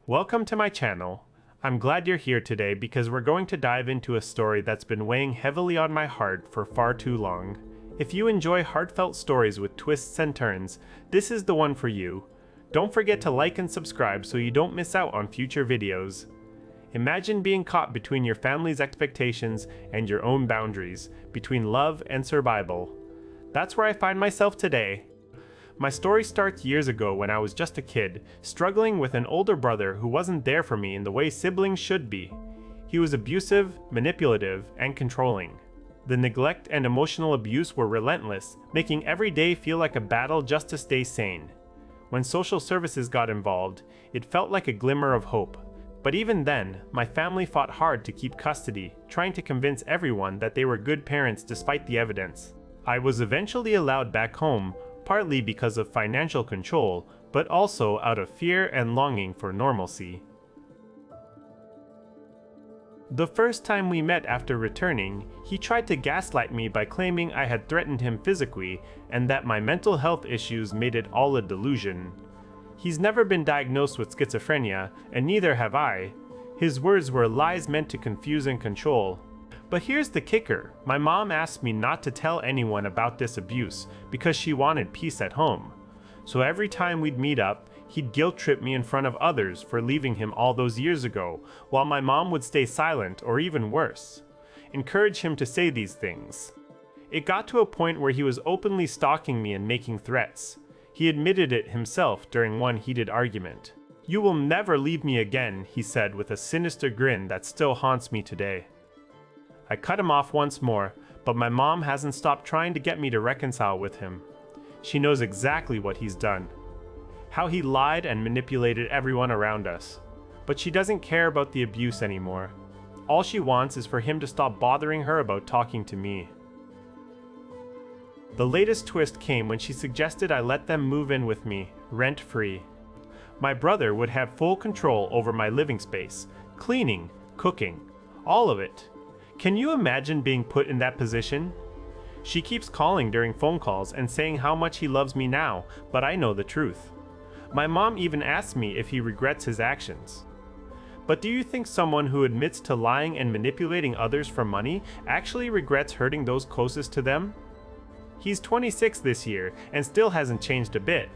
Welcome to my channel. I'm glad you're here today because we're going to dive into a story that's been weighing heavily on my heart for far too long. If you enjoy heartfelt stories with twists and turns, this is the one for you. Don't forget to like and subscribe so you don't miss out on future videos. Imagine being caught between your family's expectations and your own boundaries, between love and survival. That's where I find myself today. My story starts years ago when I was just a kid, struggling with an older brother who wasn't there for me in the way siblings should be. He was abusive, manipulative, and controlling. The neglect and emotional abuse were relentless, making every day feel like a battle just to stay sane. When social services got involved, it felt like a glimmer of hope. But even then, my family fought hard to keep custody, trying to convince everyone that they were good parents despite the evidence. I was eventually allowed back home, partly because of financial control, but also out of fear and longing for normalcy. The first time we met after returning, he tried to gaslight me by claiming I had threatened him physically and that my mental health issues made it all a delusion. He's never been diagnosed with schizophrenia, and neither have I. His words were lies meant to confuse and control. But here's the kicker. My mom asked me not to tell anyone about this abuse because she wanted peace at home. So every time we'd meet up, he'd guilt-trip me in front of others for leaving him all those years ago, while my mom would stay silent or even worse, encourage him to say these things. It got to a point where he was openly stalking me and making threats. He admitted it himself during one heated argument. "You will never leave me again," he said with a sinister grin that still haunts me today. I cut him off once more, but my mom hasn't stopped trying to get me to reconcile with him. She knows exactly what he's done, how he lied and manipulated everyone around us. But she doesn't care about the abuse anymore. All she wants is for him to stop bothering her about talking to me. The latest twist came when she suggested I let them move in with me, rent-free. My brother would have full control over my living space, cleaning, cooking, all of it. Can you imagine being put in that position? She keeps calling during phone calls and saying how much he loves me now, but I know the truth. My mom even asked me if he regrets his actions. But do you think someone who admits to lying and manipulating others for money actually regrets hurting those closest to them? He's 26 this year and still hasn't changed a bit.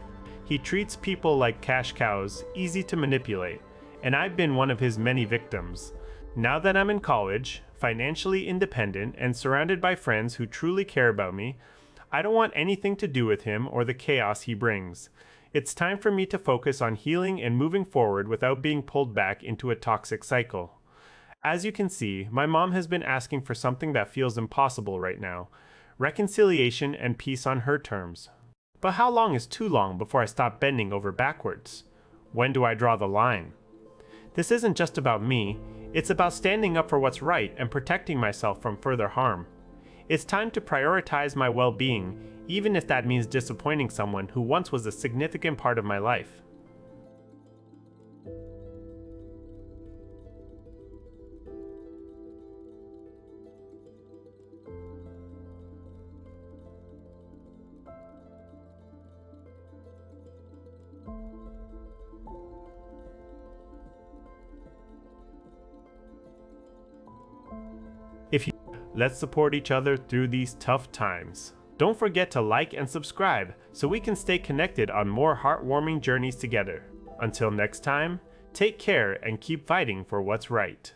He treats people like cash cows, easy to manipulate, and I've been one of his many victims. Now that I'm in college, financially independent, and surrounded by friends who truly care about me, I don't want anything to do with him or the chaos he brings. It's time for me to focus on healing and moving forward without being pulled back into a toxic cycle. As you can see, my mom has been asking for something that feels impossible right now. Reconciliation and peace on her terms. But how long is too long before I stop bending over backwards? When do I draw the line? This isn't just about me, it's about standing up for what's right and protecting myself from further harm. It's time to prioritize my well-being, even if that means disappointing someone who once was a significant part of my life. Let's support each other through these tough times. Don't forget to like and subscribe so we can stay connected on more heartwarming journeys together. Until next time, take care and keep fighting for what's right.